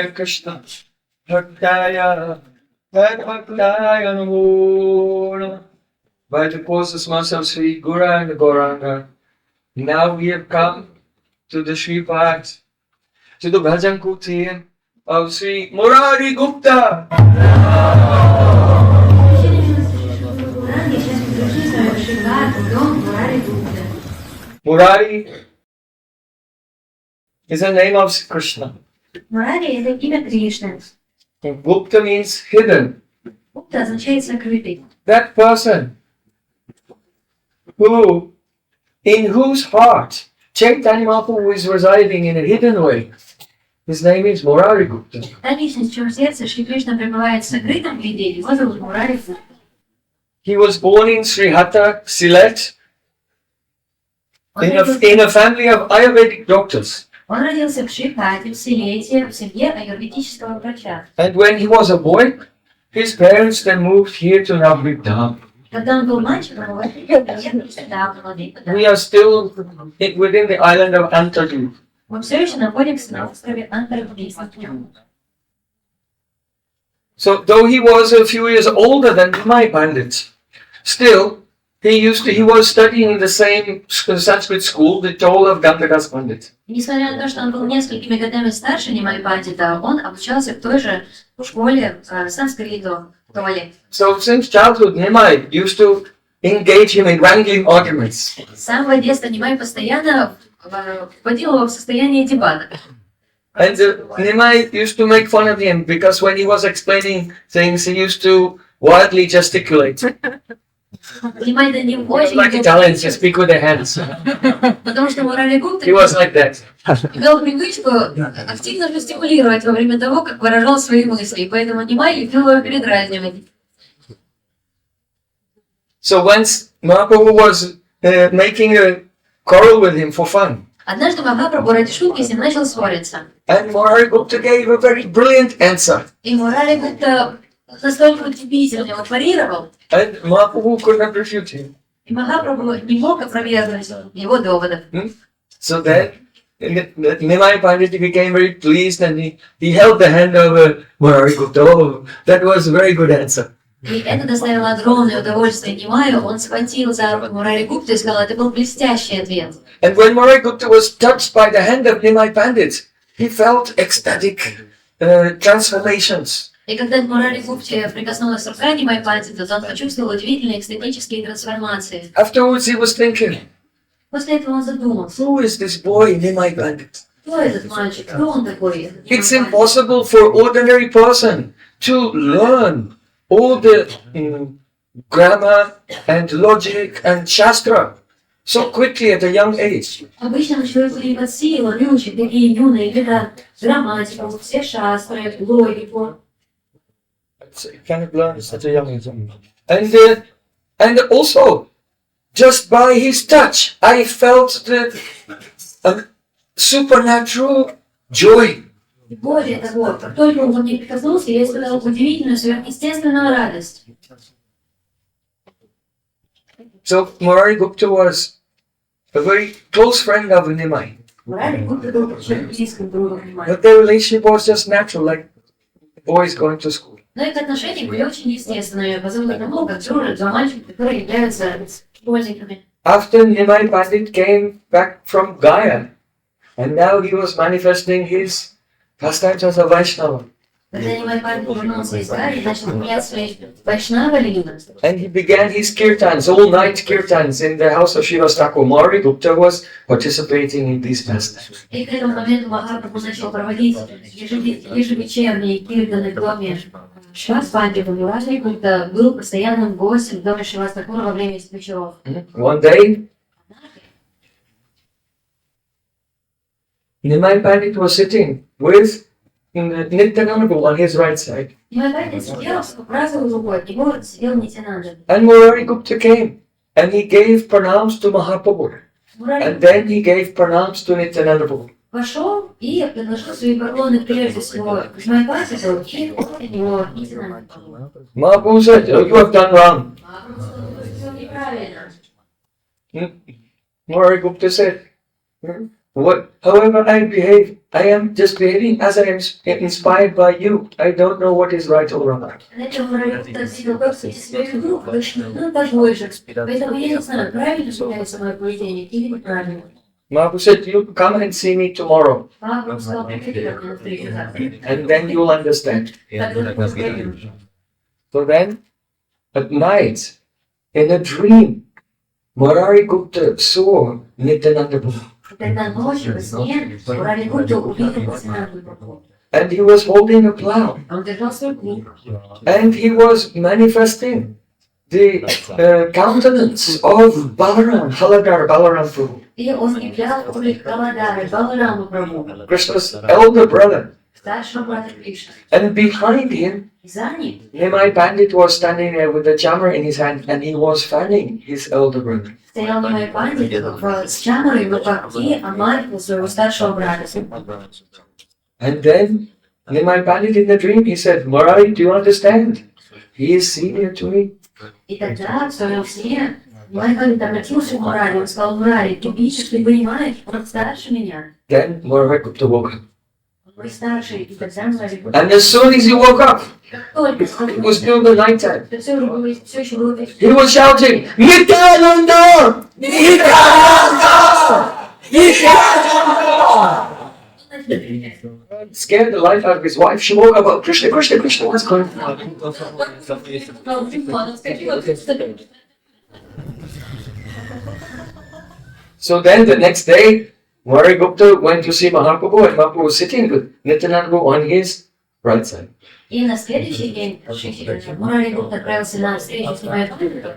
Jai Krishna Bhaktaya Bhaktaya Namo Namah. By the process of Sri Gauranga Gauranga, now we have come to the Shripad, to the Bhajan Kutir of Sri Murari Gupta. Murari is the name of Krishna. Murari это имя Кришны. Gupta means hidden. Gupta означает сокрытый. That person in whose heart Chaitanya Mahaprabhu is residing in a hidden way. His name is Murari Gupta. Та личность, в чьем сердце Шри Кришна пребывает в сокрытом виде, его зовут Мурари Гупта. He was born in Srihata, Sylhet, in a family of Ayurvedic doctors. Он родился в Шрихате, в Силете, в семье аюрведического врача. And when he was a boy, his parents then moved here to Navriddha. Когда он был мальчиком, его приехали сюда, в Владимир. We are still within the island of Antardu. Мы все еще находимся на острове Антарктида. So though he was a few years older than my Pandit, still he was studying in the same Sanskrit school, the Toll of Gangadas Pandit. Несмотря на то, что он был несколькими годами старше Нимай Пандита, он обучался в той же школе санскрита Толли. So since childhood, Nimai used to engage him in wrangling arguments. С самого детства Нимай постоянно вводил его в состояние дебата. And Nimai used to make fun of him because when he was explaining things, he used to wildly gesticulate. Like Italians, just speak with their hands. Потому что Мурари Гупта He was like that. имел привычку активно жестикулировать во время того, как выражал свои мысли, поэтому Нимай любил его передразнивать. So once Mahaprabhu was making a quarrel with him for fun. Однажды Махапрабху ради шутки с ним начал ссориться. And Murari Gupta gave a very brilliant answer. И Мурари Гупта настолько удивительно его парировал. And Mahaprabhu could not refute him. И Махапрабху не мог опровергнуть его доводов. So then Nimai Pandit became very pleased and he held the hand of Murari Gupta. Oh, that was a very good answer. И это доставило огромное удовольствие Нимаю. Он схватил за руку Мурари Гупту и сказал, это был блестящий ответ. And when Murari Gupta was touched by the hand of Nimai Pandit, he felt ecstatic transformations. И когда Мурари Гупте прикоснулась рука Нимай Пандита, то он почувствовал удивительные экстатические трансформации. Afterwards he was thinking, После этого он задумался. who is this boy Nimai Pandit? Кто этот мальчик? Кто он такой? It's impossible for ordinary person to learn all the grammar and logic and shastra so quickly at a young age. Обычному человеку не под силу выучить такие юные виды грамматику, все шастры, логику. Can it learn at such a young age? And also, just by his touch, I felt the supernatural joy. И более того, как только он ко мне прикоснулся, я испытал удивительную, сверхъестественную радость. So Murari Gupta was a very close friend of Nimai. Мурари Гупта был очень близким другом Нимая. But their relationship was just natural, like boys going to school. Но их отношения были очень естественными, позволили тому, как дружат два мальчика, которые являются школьниками. After Nimai Pandit came back from Gaya, and now he was manifesting his pastimes as a Vaishnava. Когда Нимай Пандит вернулся из Гаи, начал менять свои вайшнава-лилы. And he began his kirtans, all-night kirtans in the house of Shiva Thakur. Murari Gupta was participating in these pastimes. И к этому моменту Махапрабху начал проводить ежевечерние киртаны в доме Шивас Пандита. Мурari Гупта был постоянным гостем в доме Шивас Тхакура во время этих вечеров. One day, Nimai Pandit was sitting with Nityananda on his right side. Нимай Пандит сидел с правой рукой, от него сидел Нитянанда. And Murari Gupta came and he gave pranams to Mahaprabhu. And then he gave pranams to Nityananda Prabhu. Пошел и предложил свои поклоны прежде всего Нимай Пандиту и после него Нитянанду. Mahaprabhu said, oh, you have done wrong. Неправильно. Murari Gupta said, However I behave, I am just behaving as I am inspired by you. I don't know what is right or wrong. Знаете, Мурari так сильно просто себя веду, ну, такой же. Поэтому я не знаю, правильно является мое поведение или неправильно. Mahaprabhu said, you come and see me tomorrow, Папа сказал, приходи ко мне на встречу завтра. and then you'll understand. Тогда ты поймешь. So then, at night, in a dream, Murari Gupta saw Nityananda Prabhu. Тогда ночью во сне Мурари Гупта увидел Нитянанду Прабху. And he was holding a plow. Он держал свой плуг. And he was manifesting the countenance of Balaram, Haladar Balaram Prabhu, И он являл облик Галадары, Балараму Прабху, Krishna's elder brother. старшего брата Кришны. And behind him, И за ним Nimai Pandit was standing there with a chamar in his hand, and he was fanning his elder brother. стоял Nimai Pandit с чаморой в руках и омарил своего старшего брата. And then Nimai Pandit in the dream, he said, Murari, do you understand? He is senior to me. И тогда в своем сне Nimai Pandit обратился к Мурари, он сказал: Мурари, ты видишь, ты понимаешь, он старше меня. Then Murari Gupta woke up. Вы старше, и тогда Мурари Гупта, And as soon as he woke up, как только it was still the night time. все еще было He was shouting, Nityananda! Nityananda! Nityananda! Scared the life out of his wife. She woke up, oh, Krishna, Krishna, Krishna, what's going on? So then the next day, Murari Gupta went to see Mahaprabhu, and Mahaprabhu was sitting with Nityananda on his right side. И на следующий день Мурари Гупта отправился на встречу с Nimai Pandit.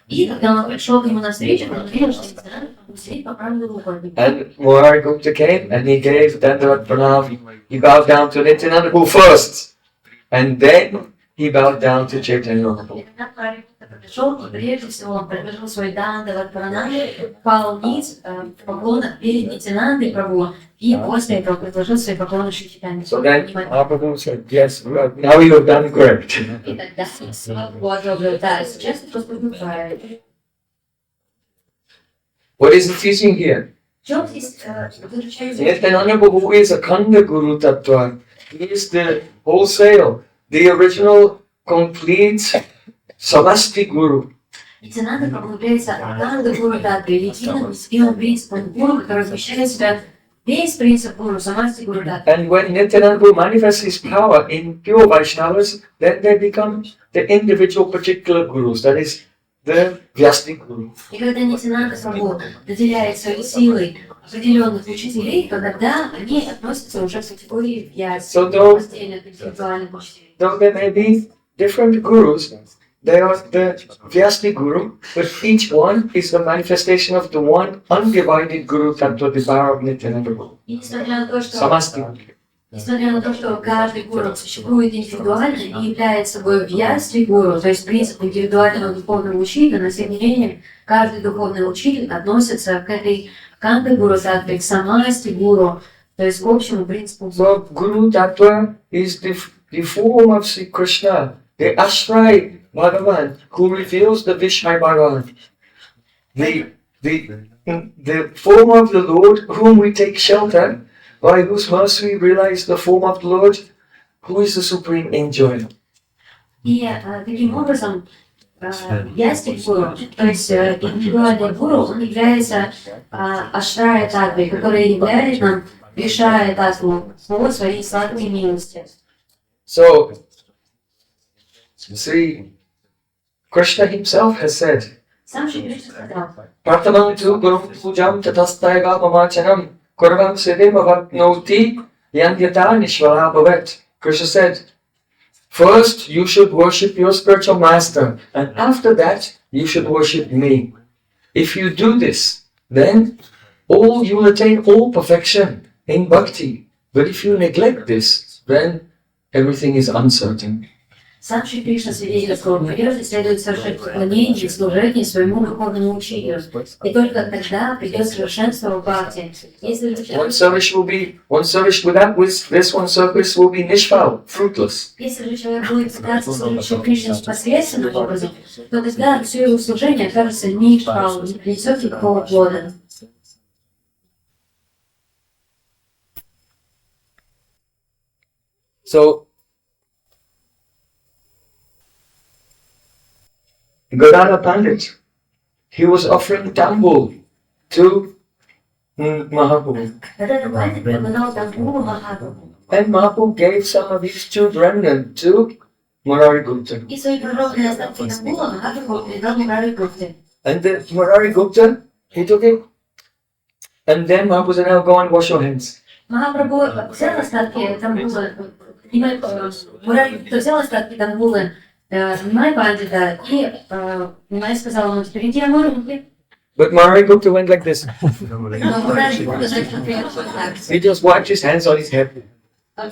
И когда он пришел к нему на встречу, он увидел, что Нитянанда сидит по правую руку от него. And Murari Gupta came and he gave Dandavat Pranam. He bowed down to Nityananda first, and then he bowed down to Chaitanya Mahaprabhu. И когда Мурари Гупта пришел, то прежде всего он предложил свой дандават пранам, пал низ в поклонах перед Нитянандой Прабху, и после этого предложил свои поклоны Шри Чайтанье. So then Mahaprabhu said, yes, now you have done correct. И тогда Прабху одобрил: да, сейчас ты поступил правильно. What is the teaching here? В чем здесь заключается? Nityananda Prabhu is a Khanda Guru Tattva. He is the wholesale, the original, complete Samasti Guru. Нитянанда Прабху является Аканда Гуру Татвой, единым единым принципом Гуру, который вмещает в себя весь принцип Гуру, Самасти Гуру Татвы. And when Nityananda Prabhu manifests his power in pure Vaishnavas, then they become the individual particular gurus, that is, the Vyastik Guru. И когда Нитянанда Прабху наделяет своей силой определенных учителей, то тогда они относятся уже к категории Вьяси, постельных интеллектуальных учителей. Though there may be different gurus, they are the Vyastik Guru, but each one is the manifestation of the one undivided Guru Tattva, the power of Nityananda Prabhu. И несмотря на то, что каждый гуру существует индивидуально и является собой Вьяси Гуру, то есть принцип индивидуального духовного учителя, но тем не менее каждый духовный учитель относится к этой Канды Гуру Татве, к Самасти Гуру, то есть к общему принципу. So Guru Tattva is the form of Sri Krishna, the Ashray Bhagavan, who reveals the Vishnu Bhagavan. The form of the Lord, whom we take shelter, by whose mercy we realize the form of the Lord, who is the supreme enjoyer. И таким образом Вьясти Гуру, то есть индивидуальный гуру, он является Ашрая Татвой, который являет нам Вишая Татву по своей сладкой милости. So, Sri Krishna himself has said, Сам Шри Кришна сказал: Pratamam tu guru pujam tatastaiva mamachanam kurvam siddhim avatnoti yandyata nishvala bhavet. Krishna said, first you should worship your spiritual master, and after that you should worship me. If you do this, then you will attain all perfection in bhakti. But if you neglect this, then everything is uncertain. Сам Шри Кришна свидетельствовал: прежде следует совершить поклонение и служение своему духовному учителю, и только тогда придет совершенство в бхакти. One service without this one service will be nishfal, fruitless. Если же человек будет пытаться служить Шри Кришне посредственным образом, то тогда все его служение окажется нишфал, не принесет никакого плода. So, Gadara Pandit, he was offering tambul to Mahaprabhu. Этот пандит предлагал тамбуру Махапрабху. And Mahaprabhu gave some of his two remnant to Murari Gupta. И свои природные остатки тамбура Махапрабху передал Мурари Гупте. And the Murari Gupta, he took it. And then Mahaprabhu said, now go and wash your hands. Махапрабху взял остатки тамбура, Мурари Гупта взял остатки тамбура, Май пандита, и Май сказал ему, теперь иди омой руки. But Murari Gupta went like this. Но Мурари Гупта зачем приехал так? He just wiped his hands on his head.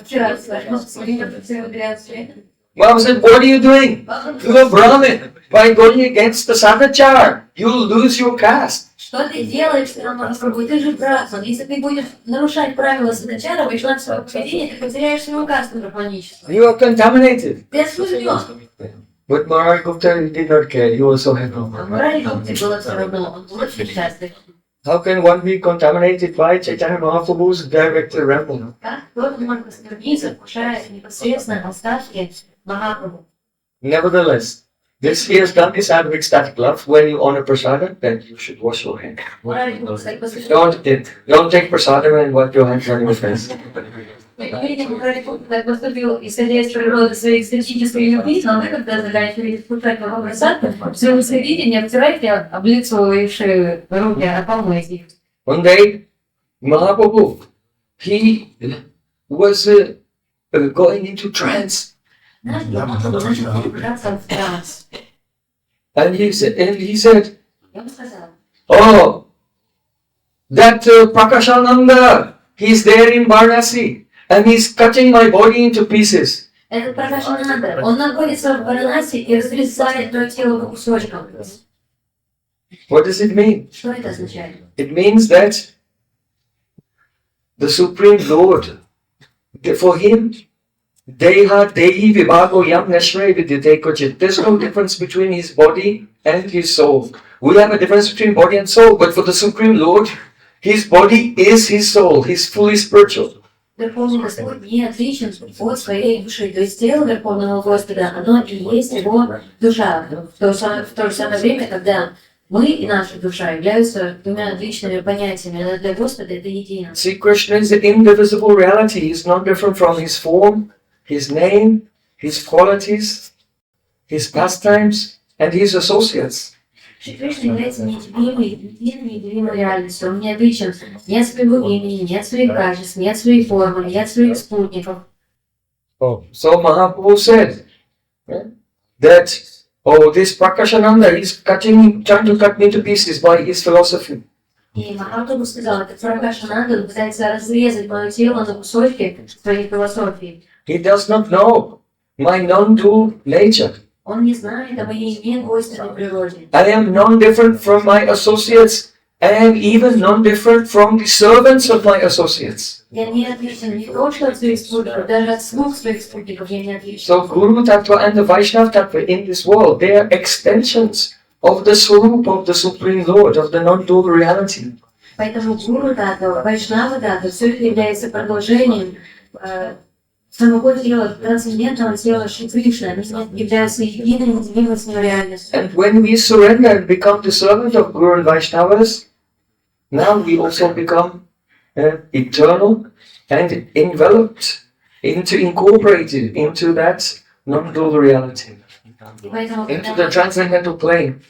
Вчера все грязь. Mahaprabhu said, what are you doing? You're a Brahmin. By going against the Sadachar, you'll lose your caste. Что ты делаешь, Махапрабху? Ты же брахман. Если ты будешь нарушать правила садачара, вайшнав своего поведения, ты потеряешь свою касту брахманическую. You are contaminated. Ты осквернен. But Murari Gupta did not care. He was so happy. А Мурари Гупте было все равно. Он был очень счастлив. How can one be contaminated by Chaitanya Mahaprabhu's direct remnant? Как кто-то может оскверниться, вкушая непосредственно остатки Махапрабху. Nevertheless, this he has done this out of ecstatic love. When you honor prasadam, then you should wash your hands. Мурари Гупте, Don't take prasadam and wipe your hands on your face. видимо, Мурари Гупте так поступил, исходя из природы своей эстетической любви, но вы, когда заканчиваете вкушать его просадку, все вы видите, не обтирайте об лицо и шею руки, а помойте их. One day, Mahaprabhu, he was going into trance. And he said, oh, that Prakashananda, he's there in Varanasi and he's cutting my body into pieces. Этот Пракашананда, он находится в Варанаси и разрезает твое тело по кусочкам. What does it mean? Что это означает? It means that the Supreme Lord, for him, Deha Dehi Vibhago Yam Nashre Vidyate Kochit. There's no difference between his body and his soul. We have a difference between body and soul, but for the Supreme Lord, his body is his soul. He's fully spiritual. Верховный Господь не отличен от своей души. То есть тело Верховного Господа, оно и есть его душа. В то же самое время, когда мы и наша душа являются двумя отличными понятиями, но для Господа это едино. See, Krishna is the indivisible reality. He's not different from his form, his name, his qualities, his pastimes, and his associates. Кришна является неделимой реальностью. Он не отличен ни от своего имени, ни от своих качеств, ни от своей формы, ни от своих спутников. So Mahaprabhu said that, this Prakashananda is trying to cut me to pieces by his philosophy. И Махапрабху сказал, это Пракашананда пытается разрезать мое тело на кусочки своей философии. He does not know my non-dual nature. Он не знает о моей недвойственной природе. I am non-different from my associates and even non-different from the servants of my associates. Я не отличен не только от своих спутников, даже от слуг своих спутников я не отличен. So Guru Tattva and the Vaishnava Tattva in this world, they are extensions of the Swarup of the Supreme Lord, of the non-dual reality. Поэтому Гуру Таттва, Вайшнава Таттва, все это является продолжением самого тела, трансцендентного тела Шри Кришны. Они являются единой, неделимой с ним реальностью. And when we surrender and become the servant of Guru and Vaishnavas, now we also become eternal and enveloped, incorporated into that non-dual reality, into the transcendental plane.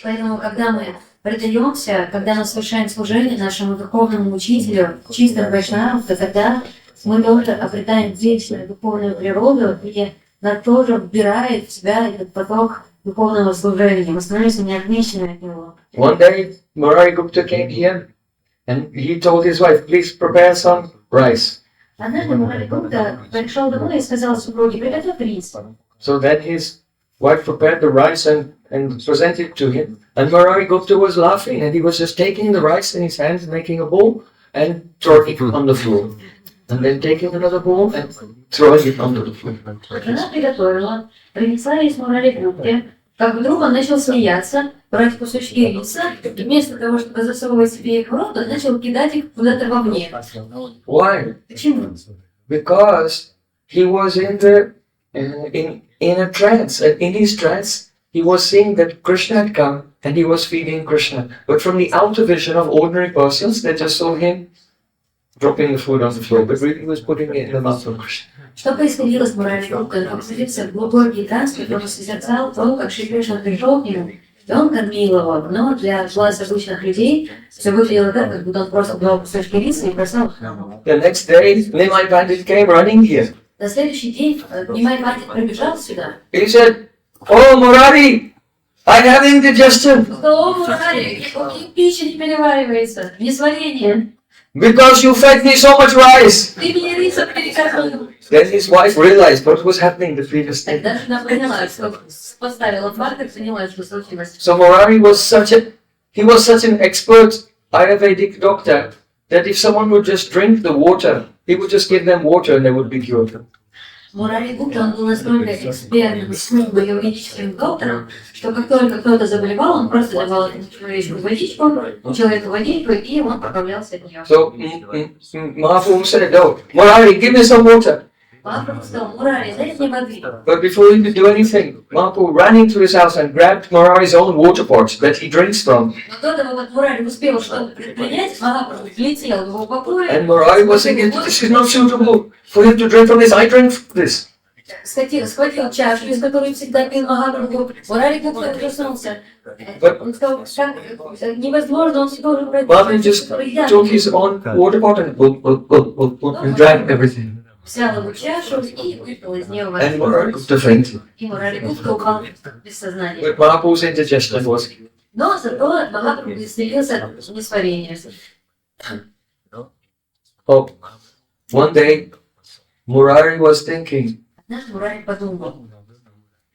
Поэтому, когда мы предаемся, когда мы совершаем служение нашему духовному учителю, чистым вайшнавам, то тогда мы тоже обретаем вечную духовную природу, и нас тоже вбирает в себя этот поток духовного служения. Мы становимся неотмеченными от него. One day, Murari Gupta came here and he told his wife, please prepare some rice. Однажды Мурари Гупта пришел домой и сказал супруге, приготовь рис. So then his wife prepared the rice and presented it to him. And Murari Gupta was laughing and he was just taking the rice in his hands, making a bowl and throwing it on the floor. And then taking another bowl and throwing it onto the floor. Жена приготовила, принесла рис Мурари Гупте, как вдруг он начал смеяться, брать кусочки риса, и вместо того, чтобы засовывать себе их в рот, он начал кидать их куда-то вовне. Why? Почему? Because he was in a trance, and in his trance, he was seeing that Krishna had come and he was feeding Krishna. But from the outer vision of ordinary persons, they just saw him dropping the food on the floor, but really he was putting it in the mouth of Krishna. Что происходило с Мурари Гуптой? Он погрузился в глубокий транс, и он созерцал то, как Шри Кришна пришел к нему, и он кормил его. Но для глаз обычных людей все выглядело так, как будто он просто брал кусочки риса и бросал. The next day, Nimai Pandit came running here. На следующий день Нимай Пандит прибежал сюда. He said, "Oh Murari, I have indigestion О, Мурари, пища не переваривается, несварение. because you fed me so much rice." Ты меня рисом перекормил. Then his wife realized what was happening the previous day. Тогда жена поняла, что поставила факт и поняла, что случилось. So Murari was such an expert Ayurvedic doctor that if someone would just drink the water, he would just give them water and they would be cured. Мурари Гупта, он был настолько экспертным, сильным юридическим доктором, что как только кто-то заболевал, он просто давал этому человеку водичку, человеку водичку, и он поправлялся от нее. So Mahaprabhu said, "No, Murari, give me some water." Махапрабху сказал: Мурари, дай мне воды. But before he could do anything, Mahaprabhu ran into his house and grabbed Murari's own water pot that he drinks from. Но до того, как Мурари успел что-то предпринять, Махапрабху влетел в его покой. And Murari was thinking, "This is not suitable for him to drink from this. I drink this." Схватил чашу, из которой всегда пил Махапрабху. Мурари Гупта проснулся. Он сказал, что невозможно, он всегда должен брать. Mahaprabhu just took his own water pot and drank everything. Взял его чашу и выпил из нее And воду. Murari Gupta fainted. И Мурари Гупта упал без сознания. But Mahaprabhu's indigestion was. Но зато Махапрабху исцелился от несварения. Oh, one day, Murari was thinking, Однажды Мурари подумал,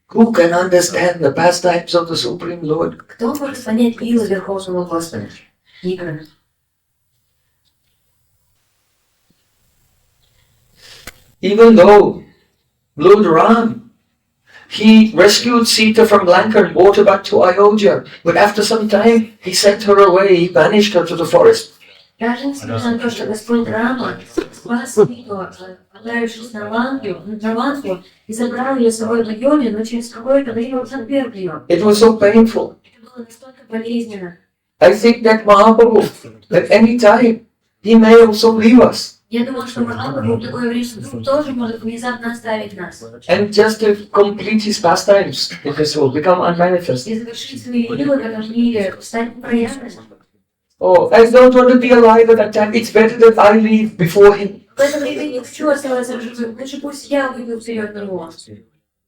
who can understand the pastimes of the Supreme Lord? кто может понять игры Верховного Господа? Игры. Even though Lord Ram, he rescued Sita from Lanka and brought her back to Ayodhya, but after some time, he sent her away, he banished her to the forest. Даже несмотря на то, что Господь Рама спас Ситу, отправившись на Ланку, и забрал ее с собой в Айодхью, но через какое-то время он отверг ее. It was so painful. Это было настолько болезненно. I think that Mahaprabhu, at any time, he may also leave us. Я думала, что Махапрабху в такое время вдруг тоже может внезапно оставить нас. And just to complete his pastimes in this world, become unmanifest. И завершить свои игры в этом мире, стать проявленным. Oh, I don't want to be alive at that time. It's better that I leave before him. В это время я не хочу оставаться живым. Лучше пусть я выйду вперед него.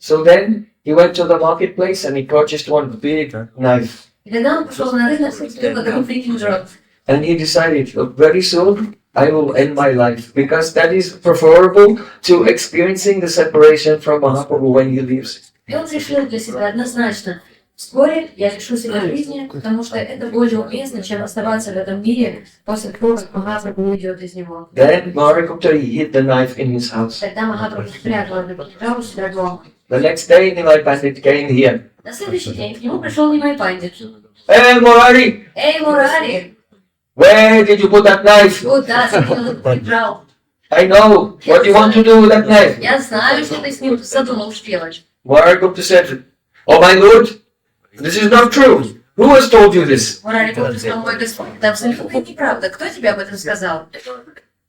So then he went to the marketplace and he purchased one big knife. И тогда он пошел на рынок и купил огромный кинжал. And he decided, "Look, very soon I will end my life because that is preferable to experiencing the separation from Mahaprabhu when he leaves." И он решил для себя однозначно: вскоре я лишу себя жизни, потому что это более уместно, чем оставаться в этом мире после того, как Махапрабху уйдет из него. Then Gupta hid the knife in his house. Тогда Махапрабху спрятал этот кинжал у себя дома. The next day, Nimai Pandit came here. На следующий день к нему пришел Нимай Пандит. "Hey, Murari, Эй, Мурари, where did you put that knife? куда ты этот кинжал? I know. What do you want to do with that knife?" Я знаю, что ты с ним задумал делать. Murari Gupta said, "Oh my lord, this is not true. Who has told you this?" Мурари Гупта сказал: мой Господь, это абсолютно неправда. Кто тебе об этом сказал?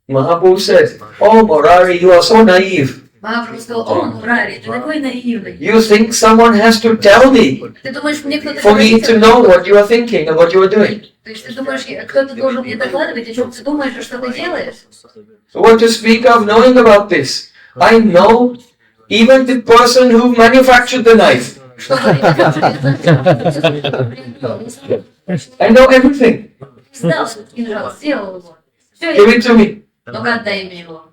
Mahaprabhu said, "Oh Murari, you are so naive. Махапрабху сказал: о, Мурари, ты такой наивный. You think someone has to tell me Ты думаешь, мне кто-то for me говорит, to know what you are thinking and what you are doing. то есть ты думаешь, кто-то должен мне докладывать, о чем ты думаешь, и что ты делаешь? So what to speak of knowing about this? I know even the person who manufactured the knife. Что говорит? I know everything. Сдал этот кинжал, сделал его. Все, Give it to me." ну-ка отдай мне его.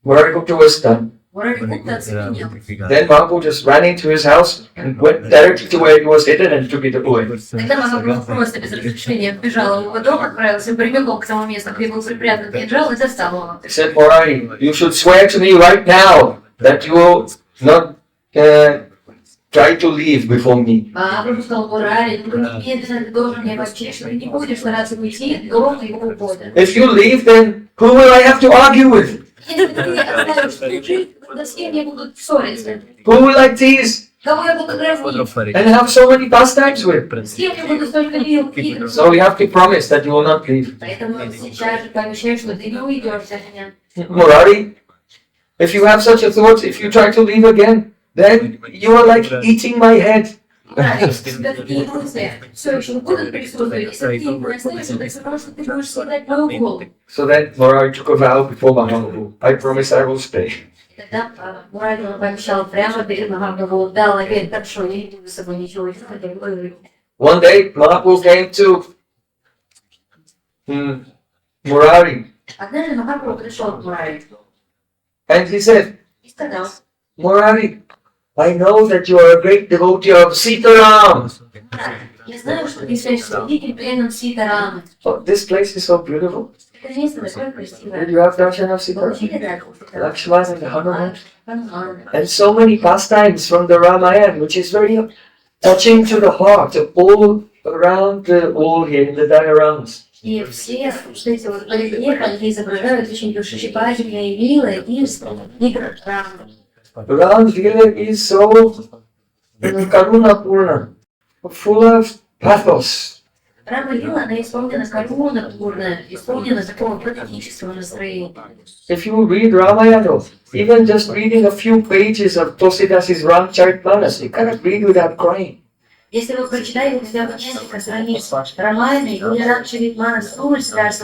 Murari Gupta was stunned. Мурари Гупта оцепенел. Then Mahaprabhu just ran into his house and went directly to where he was hidden and took it away. Тогда Махапрабху просто без разрешения вбежал в его дом, отправился прямиком к тому месту, где был припрятан кинжал, и достал его. He said, "Murari, you should swear to me right now that you will not try to leave before me." Махапрабху сказал: Мурари, ну немедленно ты должен мне обещать, что ты не будешь стараться уйти до моего ухода. If you leave, then who will I have to argue with? Who will like these? And have so many pastimes with. So we have to promise that you will not leave. Murari, if you have such a thought, if you try to leave again, then you are like eating my head. So then Murari took a vow before Mahaprabhu. I promise I will stay. Тогда Мурari пообещал прямо перед Махапрабху, дал обет, хорошо, я не буду с собой ничего говорить. One day Mahaprabhu came to Murari Однажды Махапрабху пришел к Мурари and he said, и сказал: Murari, I know that you are a great devotee of Sitaram. я знаю, что ты великий предан Ситарамы. Oh, this place is so beautiful. Это место такое красивое. Did you have darshan of Sitaram? Получили дорогу? Lakshman and Hanuman. And so many pastimes from the Ramayana, which is very touching to the heart of all around the all here in the dioramas. И все вот эти вот барельефы, они изображают очень душещипательные лилы из игр Рамы. Ram Lila is so karuna-purna, full of pathos. Рама Лила, она исполнена каруна-пурна, исполнена такого патетического настроения. If you read Ramayana, even just reading a few pages of Tusidasi's Ramcharitmanas, you cannot read without crying. Если вы прочитаете хотя бы несколько страниц Рамайны или Рамчаритманас, вы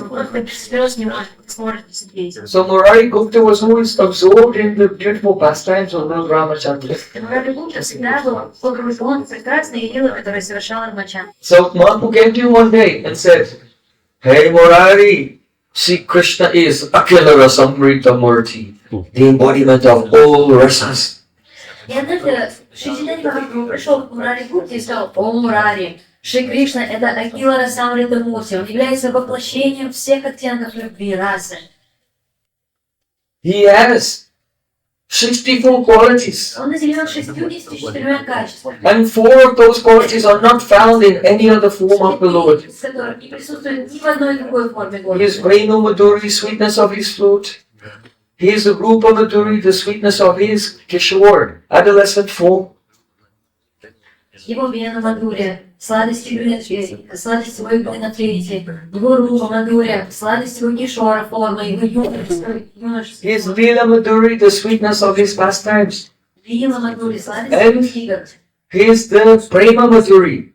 просто без слез не сможете сидеть. So Murari Gupta was always absorbed in the beautiful pastimes of Lord Ramachandra. Мурари Гупта всегда был погружен в прекрасные лилы, которые совершал Рамачандра. So Mahaprabhu came to him one day and said, Hey Murari, see Krishna is Akhila Rasamrita Murti, the embodiment of all rasas. И однажды Шри Махапрабху пришел к Мурари Гупте и сказал: о Мурари, Шри Кришна — это Акила Расамрита Мурти, он является воплощением всех оттенков любви расы. He has 64 qualities. Он наделен 64 качествами, And 4 of those qualities are not found in any other form of the Lord. из которых не присутствует ни в одной другой форме His Господа. Venu Madhuri, sweetness of his flute. His Rupa Madhuri, the sweetness of his Kishore, adolescent form. Его Вена Мадуря, сладость его игры на флейте, его Рупа Мадуря, сладость его Кишора форма, его юношества. His Lila Madhuri, the sweetness of his pastimes. Лила Мадури, сладость его игр. His the Prema Madhuri,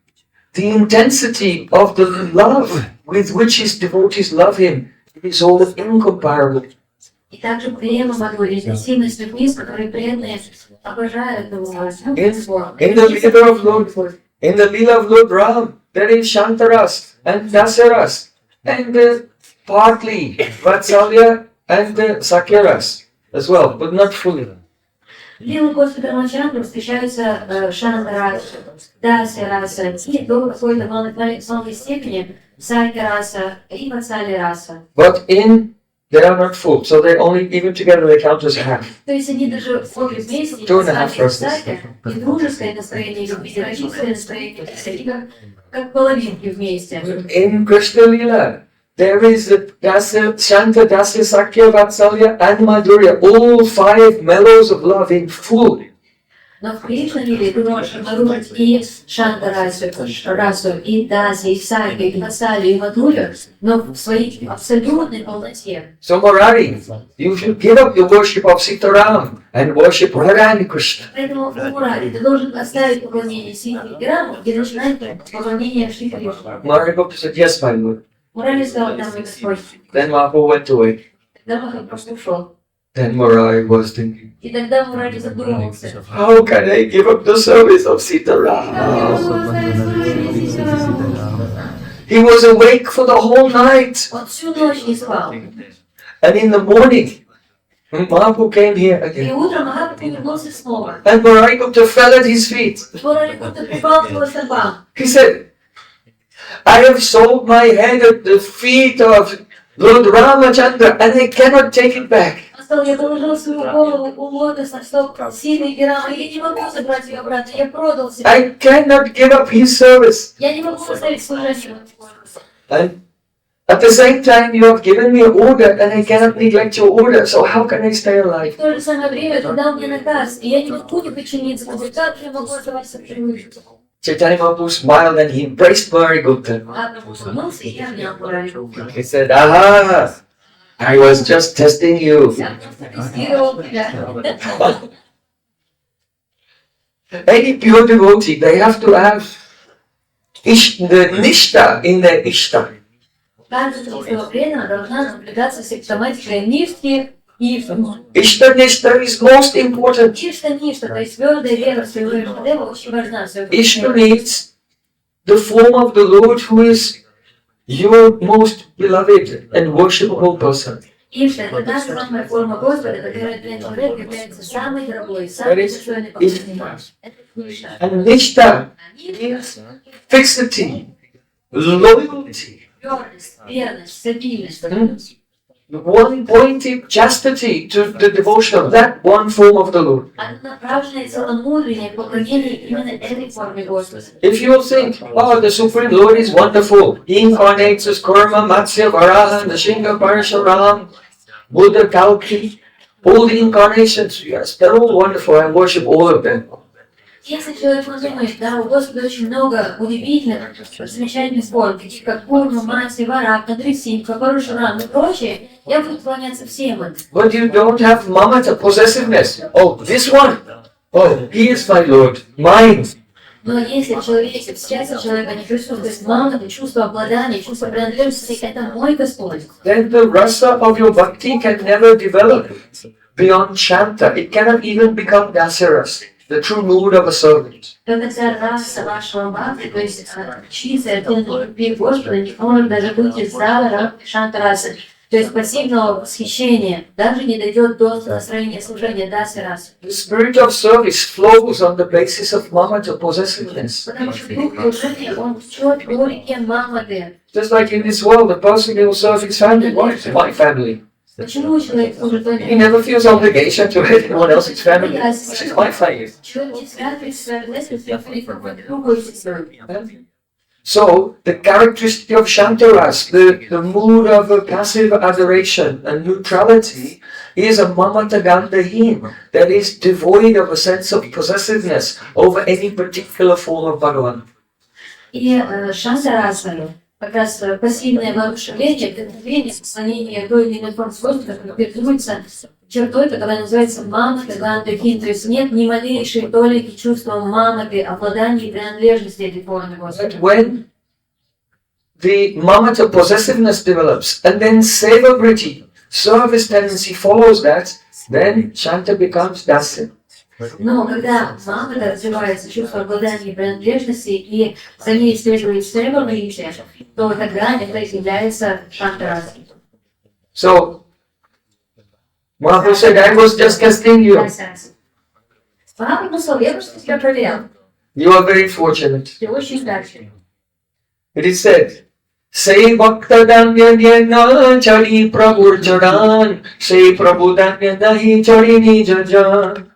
the intensity of the love with which his devotees love him is all incomparable. И также Према Мадури, интенсивность любви, с которой преданные обожают его. In the Leela of Lord Ram, there is Shantaras and Dasaras and partly Vatsalya and Sakyaras as well, but not fully. Лилы Господа Рамачандры встречаются Шантараса, Дасараса и до какой-то малой степени Сакьяраса и Ватсаляраса. But they are not full, so they only, even together, they count as half. То есть они даже обе вместе, и дружеское настроение любви, и родительское настроение, они как половинки вместе. In Krishna Leela, there is Dasa, Shanta, Dasa, Sakya, Vatsalya and Madhurya, all 5 mellows of love in full. Но в Кришна-лиле ты можешь обнаружить и Шантарасу, и Даси, и Саки, и Васали, и Мадхурю, но в своей абсолютной полноте. So Murari, you should give up your worship of Sitaram and worship Radha and Krishna. Поэтому, Мурари, ты должен оставить поклонение Сити Грамму и начинать поклонение Шри Кришне. Murari Gupta said, yes, my lord. Мурари сказал: там Господь. Then Mahaprabhu went away. Тогда Махапрабху ушел. Then Murari was thinking, И тогда Мурари задумался. how can I give up the service of Sitaram? He was awake for the whole night. Он всю ночь не спал. And in the morning, Mahaprabhu came here И again. утром Махапрабху вернулся снова. And Murari Gupta fell at his feet. Мурари будто припал к его стопам. He said, I have sold my head at the feet of Lord Ramachandra and I cannot take it back. Он сказал: я положил свою голову у лотосных стоп Ситы Грамма, я не могу забрать ее обратно, я продал себя. I cannot give up his service. Я не могу оставить служение. And At the same time, you have given me an order and I cannot neglect your order, so how can I stay И в alive? то же самое время ты дал мне наказ, и я не могу не подчиниться тебе. Как же я могу оставаться в живых? Chaitanya Mahaprabhu smiled and he embraced Murari Gupta. А Прабху улыбнулся, и я обнял Мурари. He said, aha, I was just testing you. Я просто тестировал тебя. Any pure devotee, they have to have the nishta in their ishta. Каждая чистого преданного должна наблюдаться симптоматикой нишки и Ishta nishta is most important. Ништа, то есть твердая вера в своего Ишадева очень важна. Ishta means the form of the Lord who is your most beloved and worshipable person. Ишта – это та же самая форма Господа, которая для человека является самой дорогой, самой достойной поклонения. And nishta is fixity, loyalty, Твердость, верность, стабильность. one-pointed chastity to the devotion of that one form of the Lord. Направленное целомудренное поклонение именно этой форме Господа. If you think, oh, the Supreme Lord is wonderful, He incarnates as Kurma, Matsya, Varaha, Nrsimha, Parashuram, Buddha, Kalki, all the incarnations, yes, they're all wonderful. I worship all of them. Если человек думает, да, у Господа очень много удивительных, замечательных форм, таких как Курма, Маси, Варак, Нрисимха, Парашурам и прочее, я буду поклоняться всем им. But you don't have mamata, possessiveness. Oh, this one. Oh, he is my Lord, mine. Но если в человеке, в сердце человека не чувствует мамы, чувство обладания, чувство принадлежности, это мой Господь. Then the rasa of your bhakti can never develop beyond shanta. It cannot even become dasaras, the true mood of a servant. Тогда раса вашего бхакти, то есть чистая, оттенок любви Господа, не может даже быть из зала шанта-расы, то есть пассивного восхищения, даже не дойдет до настроения служения дасы-расы. The spirit of service flows on the basis of mamata, possessiveness. Потому что дух служения, он течет по реке Мамады. Just like in this world, the person will serve his family. Why? My family. Почему человек служит только? He never feels obligation to anyone else's family. This is my family. Человек не связывает свою ответственность при какой-то другой сестрой. So, the characteristic of Shantaras, the mood of a passive adoration and neutrality, is a mamata gandahin, that is devoid of a sense of possessiveness over any particular form of Bhagavan. И шанта-раса, как раз пассивное воодушевление, вдохновение, склонение той или иной формы Господа, характеризуется чертой, которая называется маматы гандахин, то есть нет ни малейшей толики чувства маматы, обладания и принадлежности этой формы Господа. But when the mamata possessiveness develops, and then seva-vritti, service tendency follows that, then Shanta becomes dasya. Но когда мамата развивается чувство обладания и принадлежности, и за ней следует seva-vritti, то тогда это является шанта-расой. So, Mahaprabhu said, I was just testing you. Папа написал, я просто тебя проверял. You are very fortunate. Ты очень удачный. It is said, Say Bhakta Danya Nyana Chari Prabhur Charan, Say Prabhu Danya Nahi Chari Nijajan.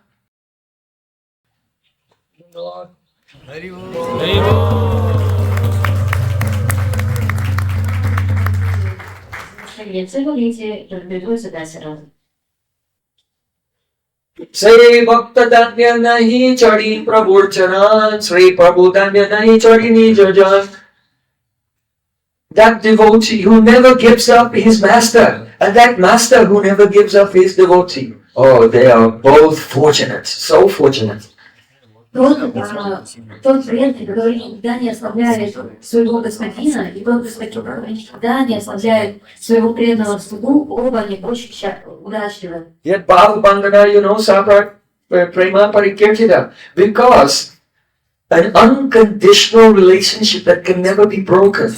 Seva-vritti рекомендуется дасара. Say Bhakta Danya Nahi Chari Prabhur Charan, Say Prabhu Danya Nahi Chari Nijajan. That devotee who never gives up his master, and that master who never gives up his devotee. Oh, they are both fortunate, so fortunate. Тот преданный, который никогда не ослабляет своего господина, и тот господин, который никогда не ослабляет своего преданного слугу, оба они очень удачливы. Yet Bhava Bandhana, Sapra Prema Parikirtita, because an unconditional relationship that can never be broken,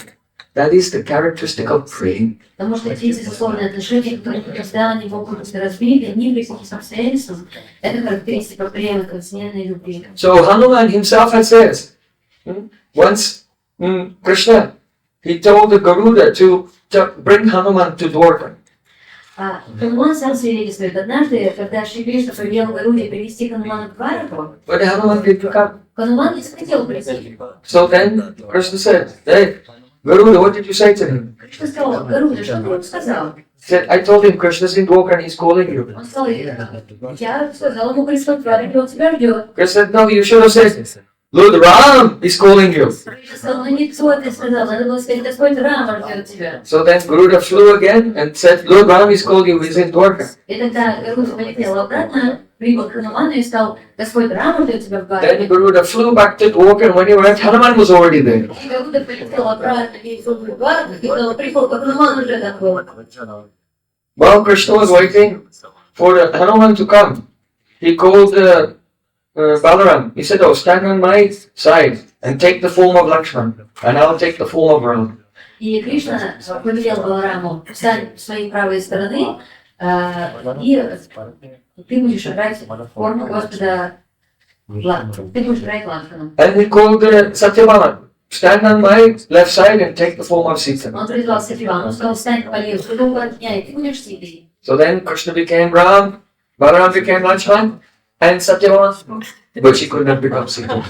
that is the characteristic of Prem. Потому что эти безусловные отношения, которые никогда не могут быть разбиты ни при каких обстоятельствах, это характеристика према, неизменной любви. So Hanuman himself had said, once Krishna, he told the Garuda to bring Hanuman to Dwarka. Хануман сам свидетельствует. Однажды, когда Шри Кришна повелел Гаруде привести Ханумана к Двараку, But Hanuman didn't come. Хануман не захотел прийти. So then Krishna said, hey, Garuda, what did you say to him? Кришна сказал, Гаруда, что ты ему сказал? He said, I told him Krishna's in Dwarka and he's calling you. Он сказал, я сказал ему Христа в Двараке, он тебя ждет. Krishna said, no, you should have said, Lord Ram is calling you. Кришна сказал, ну не то ты сказал, надо было сказать, Господь Рама ждет тебя. So then Garuda flew again and said, Lord Ram is calling you, he's in Dwarka. И тогда Гаруда полетел обратно, прибыл к Хануману и сказал, Господь Рама ждет тебя в Then Двараке. Garuda flew back to Dwarka and when he went, Hanuman was already there. И Гаруда полетел обратно, и в Двараку, и когда он пришел к Хануману, уже там был. While Krishna was waiting for Hanuman to come, he called Balaram. He said, oh, stand on my side and take the form of Lakshman, and I'll take the form of Ram. И Кришна повелел Балараму, встань с своей правой стороны, и ты будешь играть форму Господа Лакшмана. Ты будешь играть Лакшманом. And he called Satyabama. Stand on my left side and take the form of Sita. Он призвал Сативану, он сказал, встань по левую сторону от меня, и ты будешь Ситой. So then Krishna became Ram, Balaram became Lakshman, and Satyabama, but she could not become Sita.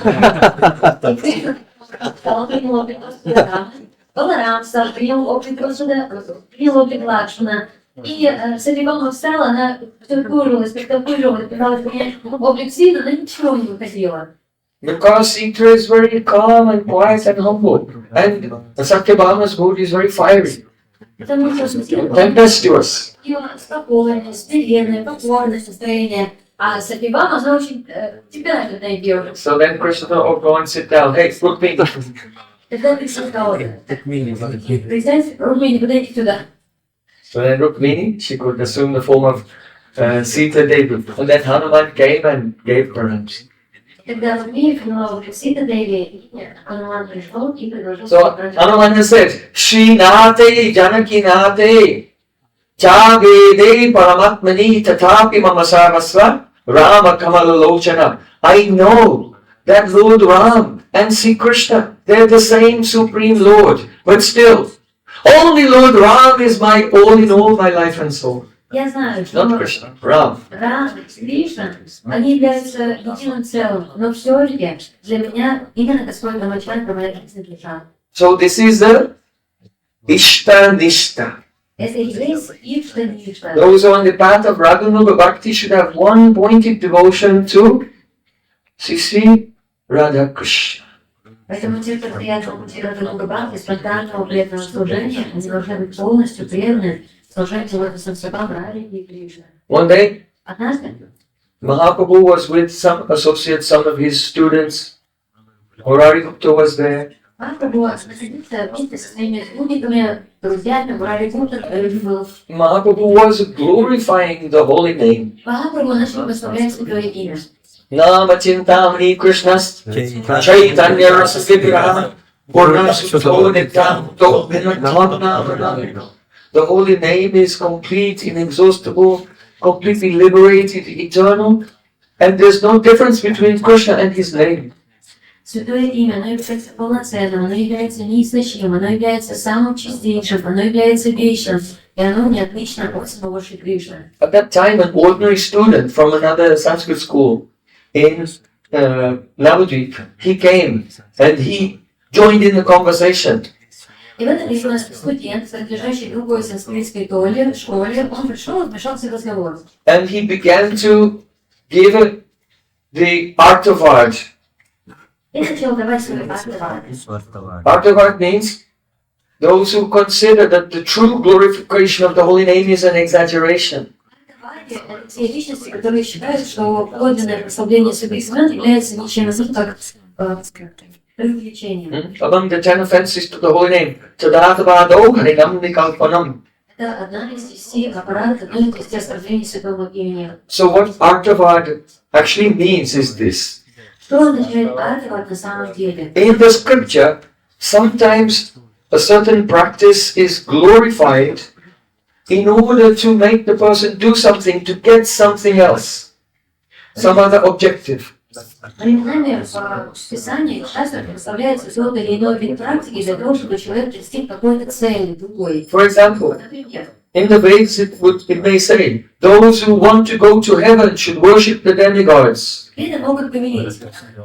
Он принял облик Господа Рама, Баларам стал, принял облик Господа, принял облик Лакшмана. И Сативама встала, она потуркужилась, пыталась принять облик Ситы, но ничего не выходило. Because Sita is very calm and quiet and humble, and Satyabhama's mood is very fiery, Потому что tempestuous. ее спокойное, смиренное, покорное состояние. А Сативама, она очень темпераментная девушка. So then Krishna said, oh, go and sit down. Hey, Rukmini. Тогда Кришна сказал, присядь, Рукмини, подойди сюда. So then Rukmini, she could assume the form of Sita Devi. And then Hanuman came and gave her hands. Тогда Рукмини приняла Сита Деви, и Хануман пришел и предложил So Hanuman has said, Srinate Janakinate Chavede Paramatmani Tatapi Mama Sarvasva Rama Kamalalochana. I know that Lord Ram and Sri Krishna, they're the same Supreme Lord, but still, only Lord Ram is my all in all, my life and soul. Я знаю, что Not Krishna, Ram. Рама и Кришна, они являются единым целым, но все же для меня именно Господь Рамачандра, моя жизнь душа. So this is the Ishta Nishta. Это и есть Ишта-Ништа. Those who are on the path of Raghunuga Bhakti should have one pointed devotion to Sri Radha Krishna. Поэтому те, кто стоят на пути Радхануга Бхакти, спонтанного преданного служения, они должны быть полностью преданы служению лотосным стопам Ради и Кришны. One day, Однажды Mahaprabhu was with some associates, some of his students. Murari Gupta was there. Махапрабху находился вместе со своими спутниками, друзьями, Мурари Гупта был. Mahaprabhu was glorifying the holy name. Махапрабху начал прославлять святое имя. Nama Chintamani Krishnas Chaitanya Rasa Vigraha Purnasutho Nityam Topinatmanam. The holy name is complete, inexhaustible, completely liberated, eternal, and there's no difference between Krishna and his name. Святое имя, оно является полноценным, оно является неистощимым, оно является самым чистейшим, оно является вечным, и оно не отлично от самого Шри Кришны. At that time, an ordinary student from another Sanskrit school in Navadvip, he came and he joined in the conversation. И в это время студент, принадлежащий другой санскритской школе, он пришел и вмешался в разговор. And he began to give the Artavad. И начал давать свой артефакт. Artavad means those who consider that the true glorification of the holy name is an exaggeration. Это те личности, которые считают, что подлинное прославление святых имен является ничем иным, как преувеличением. Among the 10 offenses to the holy name, Tadātavādo Harinam Nikalpanam. Это одна из 10 аппаратов, одно из 10 оскорблений святого имени. So what Artavad actually means is this. Что означает артефакт на самом деле? In the scripture, sometimes a certain practice is glorified in order to make the person do something to get something else, some other objective. Временами в Писании часто представляется тот или иной вид практики для того, чтобы человек достиг какой-то цели, другой. For example, Например, in the Vedas it may say, those who want to go to heaven should worship the demigods. Это могут применить.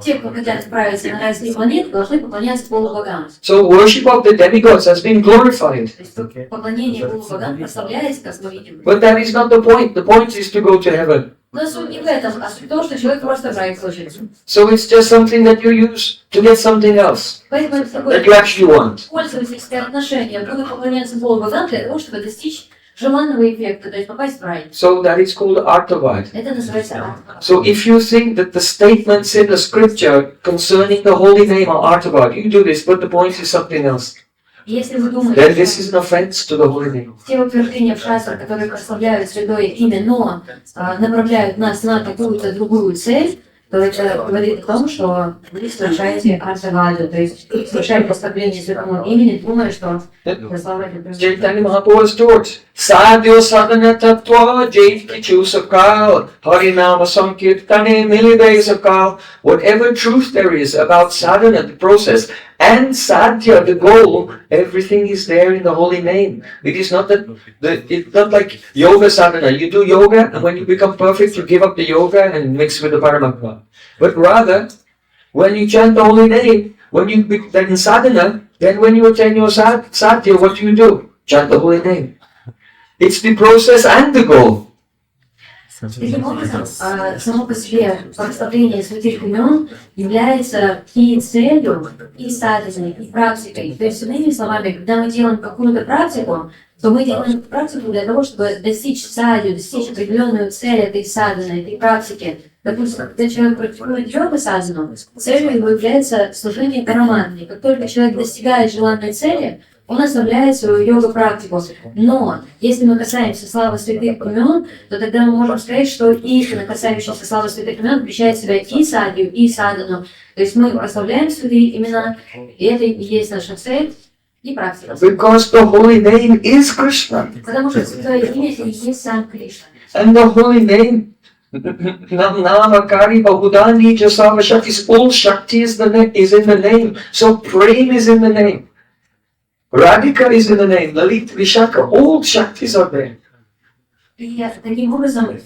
Те, кто хотят отправиться на райские планеты, должны поклоняться полубогам. So worship of the demigods has been glorified. То есть поклонение полубогам прославляется, как мы видим. But that is not the point. The point is to go to heaven. Но суть не в этом, а суть в том, что человек просто в рай хочет. So it's just something that you use to get something else Поэтому это такое that you actually want. пользовательское отношение. Буду поклоняться полубогам для того, чтобы достичь желанного эффекта, то есть попасть в рай. So that is called artavad. Это называется рай. So if you think that the statements in the scripture concerning the holy name are artavad, you do this, but the point is something else. Если вы Then думаете, this is an offense to the holy name. те утверждения в шастрах, которые прославляют святое имя, но направляют нас на какую-то другую цель, то это говорит о том, что вы совершаете артаваду, то есть совершаете оскорбление святому имени, думая, что прославляете Chaitanya Mahaprabhu has taught, Sadhya sadhana tattva jait kichu sakal, harinama sankirtane milive sakal. Whatever truth there is about sadhana, the process, and sadhya, the goal, everything is there in the holy name. It is not that, it's not like yoga sadhana. You do yoga, and when you become perfect, you give up the yoga and mix with the Paramatma. But rather, when you chant the holy name, then in sadhana, then when you attain your sadhya, what do? Chant the holy name. It's the process and the goal. Таким образом, само по себе прославление святых имен является и целью, и садханой, и практикой. То есть, иными словами, когда мы делаем какую-то практику, то мы делаем практику для того, чтобы достичь садхью, достичь определенную цель этой садханы, этой практики. Допустим, когда человек практикует йогу садхану, целью его является служение параматхи. Как только человек достигает желанной цели, он оставляет свою йога-практику. Но, если мы касаемся славы святых имен, то тогда мы можем сказать, что истина, касающаяся славы святых имен, включает в себя и садхью, и садхану. То есть мы прославляем святые имена, и это и есть наша цель и практика. Because the holy name is Krishna. Потому что святое имя это и есть сам Кришна. And the holy name, Namakari Bahudani Jasava Shakti, all Shakti is in the name. So Prem is in the name. Radhika is in the name. Lalit, Vishaka, all Shaktis are there. И таким образом,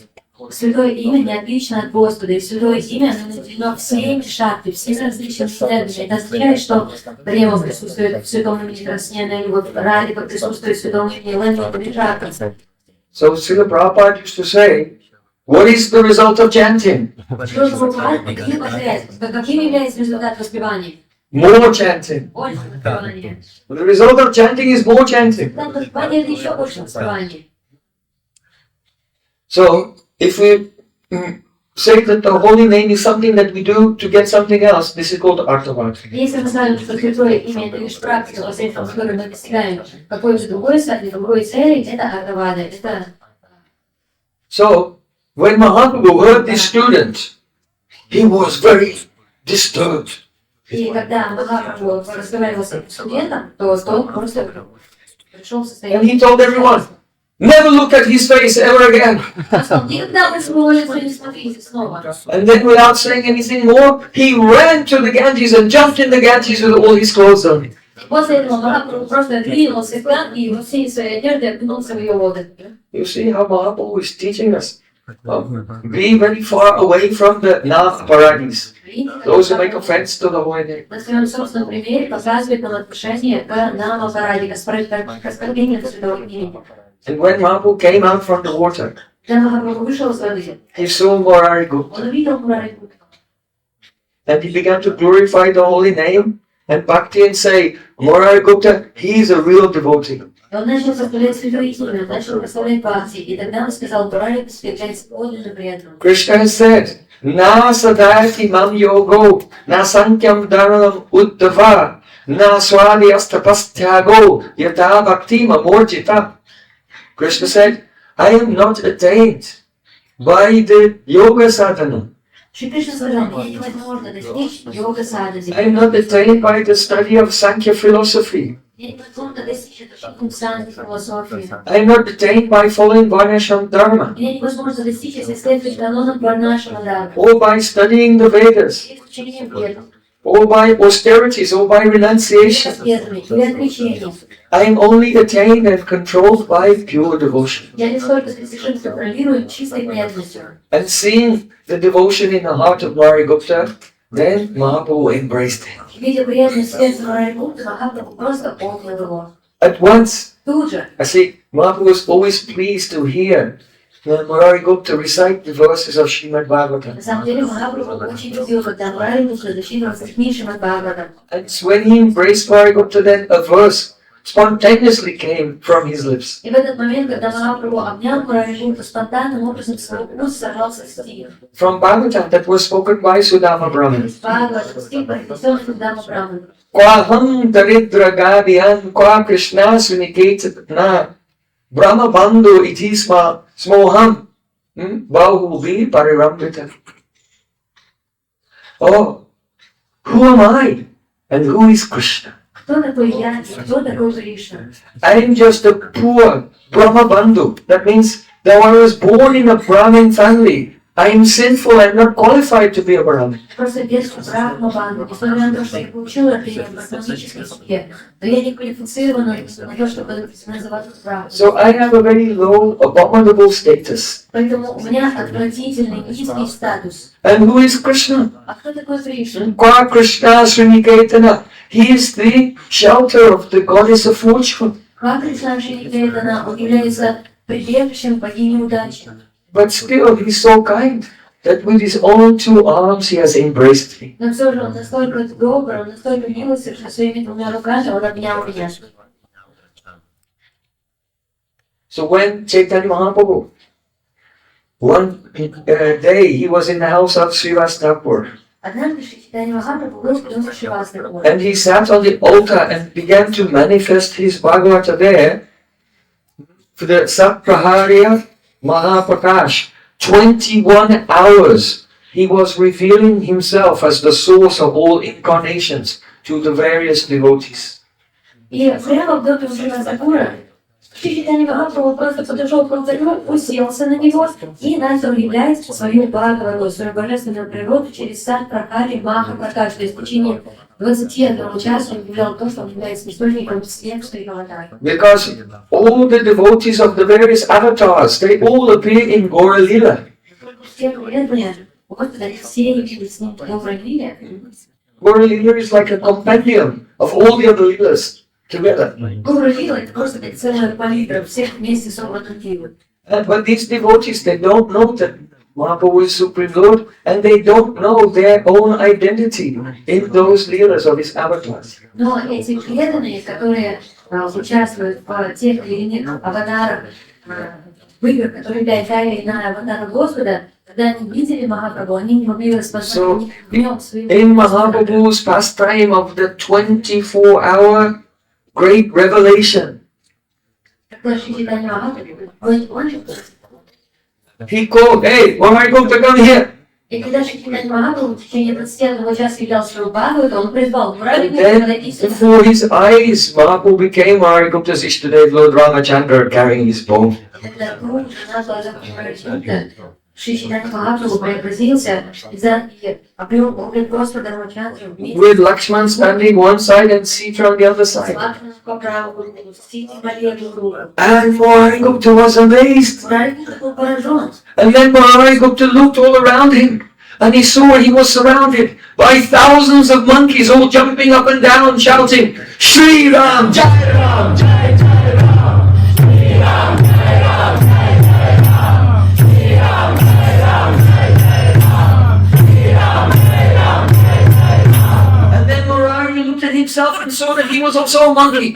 святое имя не отлично от Господа, и святое имя оно наделено всеми шакти, всеми различными энергиями. Это означает, что Према присутствует в святом имени Краснена, или вот Радика присутствует в святом имени Лэнда Вишака. So Srila Prabhupada used to say, what is the result of chanting? Каким является результат воспевания? More chanting. Больше воспевания. The result of chanting is more chanting. Результат воспевания это еще больше воспевания. So, if we say that the holy name is something that we do to get something else, this is called artavad. Если мы скажем, что святое имя это лишь практика, посредством которой мы достигаем какой-то другой цели, это артавада, это... So, when Mahaprabhu heard this student, he was very disturbed. И когда Махапрабху разговаривал с этим студентом, то он просто пришел в And состояние... he told everyone, never look at his face ever again. Никогда вы свое лицо не смотрите снова. And then without saying anything more, he ran to the Ganges and jumped in the Ganges with all his clothes on. После этого Махапрабху просто двинулся в план и во всей своей одежде окунулся в ее воды. You see how Mahaprabhu is teaching us? Be very far away from the Paradis, those who make offense to the holy name. На своем собственном примере показывает нам отношение к Намапараде, к оскорблению святого имени. And when Mahaprabhu came out from the water, Когда Махапрабху вышел из воды, he saw Murari Gupta. он увидел Мурари. And he began to glorify the holy name and bhakti and say, Murari Gupta, he is a real devotee. И он начал прославлять святое имя, начал прославлять Бхакти. И тогда он сказал, Мурари является подлинным преданным. Krishna has said, Na sadati mam yogo, na sankyam dharanam uddhava, na swadi astapastyago, yata bhakti mamorjita. Krishna said, I am not attained by the yoga sadhana. Шри Кришна сказал, мне невозможно достичь йога садханы. I am not attained by the study of Sankhya philosophy. Мне невозможно достичь эту санки философии. I am not attained by following Varnashram Dharma Мне невозможно достичь, если следовать канонам Варнашрама Дхармы. or by studying the Vedas И учением ведов. or by austerities, or by renunciation. Аскезами или отречением. I am only attained and controlled by pure devotion. Я лишь только совершенно контролирую чистой преданностью. And seeing the devotion in the heart of Murari Gupta, then Mahaprabhu embraced him. Видя преданность сердца Мурари Гупты, Махапрабху просто обнял его. At once, Тут же. I see, Mahaprabhu was always pleased to hear Murari Gupta recite the verses of Srimad На Bhagavatam. самом деле Махапрабху очень любил, когда Мурари Гупта зачитывал стихи Шримад Бхагаватам. And when he embraced Murari Gupta, then a verse spontaneously came from his lips. И в этот момент, когда Махапрабху обнял Мурари Гупту, спонтанным образом с его уст сорвался стих. From Bhagavatam that was spoken by Sudama Brahman. Бхагаватам, стих, произнесенный Судама Браманом. Kwaham daridra gadiyan kwa Krishna suniketana Brahma bandhu itisma smoham bahuvi parirambita. Oh, who am I and who is Krishna? Кто такой я, кто такой Кришна? I am just a poor Brahma bandhu. That means that I was born in a Brahmin family. I am sinful and not qualified to be a Brahmin. Просто детство Брахма-банды, несмотря на то, что я получила это в брахманической семье, но я не квалифицирована на то, чтобы называться Брахмой. So I have a very low, abominable status. Поэтому у меня отвратительный, низкий статус. And who is Krishna? А кто такой Кришна? Kwa Krishna Sriniketana. He is the shelter of the goddess of fortune. Как Кришна Шриникетана, он является прибежищем богини удачи. But still, he's so kind that with his own two arms he has embraced me. Но все же он настолько добр, он настолько милостив, что своими двумя руками он обнял меня. So when Chaitanya Mahaprabhu, one day he was in the house of Srivastapur, Однажды Чайтанья Махапрабху был в доме Шривастапура. and he sat on the altar and began to manifest his Bhagavata there for the Sapraharya Mahaprakash. 21 hours he was revealing himself as the source of all incarnations to the various devotees. И прямо в доме Шривастапура Чайтанья Махапрабху просто подошел к алтарю, уселся на него и начал являть свою Бхагавату, свою божественную природу через Сат-Прахари Махапракаш. То есть в течение 21 часа он являл то, что он является источником всех своих аватаров. Because all the devotees of the various avatars, they all appear in Gaura Lila. Все преданные Господа, они все явились с ним в Гаура-лиле. Gaura Lila is like a compendium of all the other Lilas together. Гаура-лила — это просто как целая палитра, всех вместе собранных лил. But these devotees, they don't know that Mahaprabhu is Supreme Lord, and they don't know their own identity in those Leelas of his avatars. Но эти преданные, которые участвуют в тех или иных аватарах, в играх, которые являются та или иная аватара Господа, когда они видели Махапрабху, они не могли распознать в нем своего In Mahaprabhu's pastime of the 24-hour great revelation, Когда Чайтанья Махапрабху, he called, hey, Murari Gupta, come here. и когда Чайтанья Махапрабху в течение 21 часа являл свою Бхагавату, он призвал Мурари And Гупта then, подойти сюда. before his eyes, Mahaprabhu became Murari Gupta's Ishtadev Lord Ramachandra carrying his bow. Когда круг на глазах Мурари Гупта, Чайтанья Махапрабху преобразился и обрел облик Господа Рамачандры вместе With Lakshman standing one side and Sita on the other с side. Лакшманом по правую руку, с Ситой по левую руку. And Murari Gupta was amazed. Мурари Гупта был поражен. And then Murari Gupta looked all around him. And he saw he was surrounded by thousands of monkeys all jumping up and down shouting, Shri Ram, Jai Ram, Jai Jai Ram, Shri Ram, Jai Ram, Jai Jai Ram, Shri Ram, Jai Ram, Jai Jai Ram, Shri Ram, Jai Ram, Jai Jai Ram. And then Murari looked at himself and saw that he was also a monkey.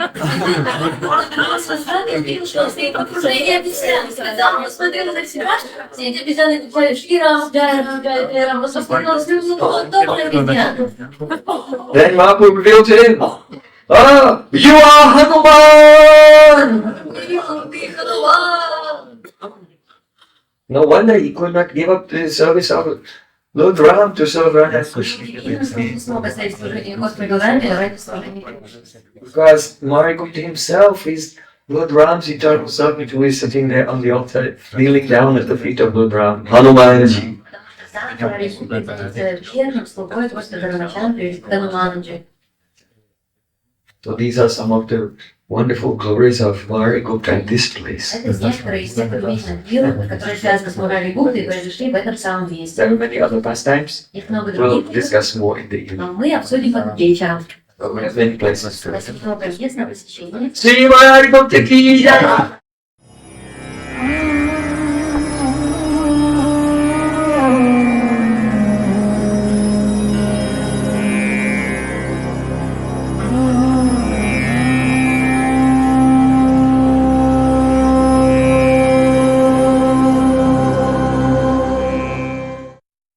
Then Mahaprabhu revealed to him, ah, you are Hanuman! No wonder he could not give up the service of Lord Ram to serve Radha Krishna. Because Murari Gupta himself is Lord Ram's eternal servant who is sitting there on the altar, kneeling down at the feet of Lord Ram, Hanumanji. верным слугой Господа Рамачандры, Тануманджи. So these are some of the wonderful glories of Murari Gupta in this place. Это некоторые из тех удивительных дел, которые связаны с Мурари Гуптой и произошли в этом самом месте. There are many other pastimes. Их много We'll других, discuss more in the evening. но мы обсудим это вечером. But we have many places to У нас есть много мест на посещение. Sri Murari Gupta ki jai!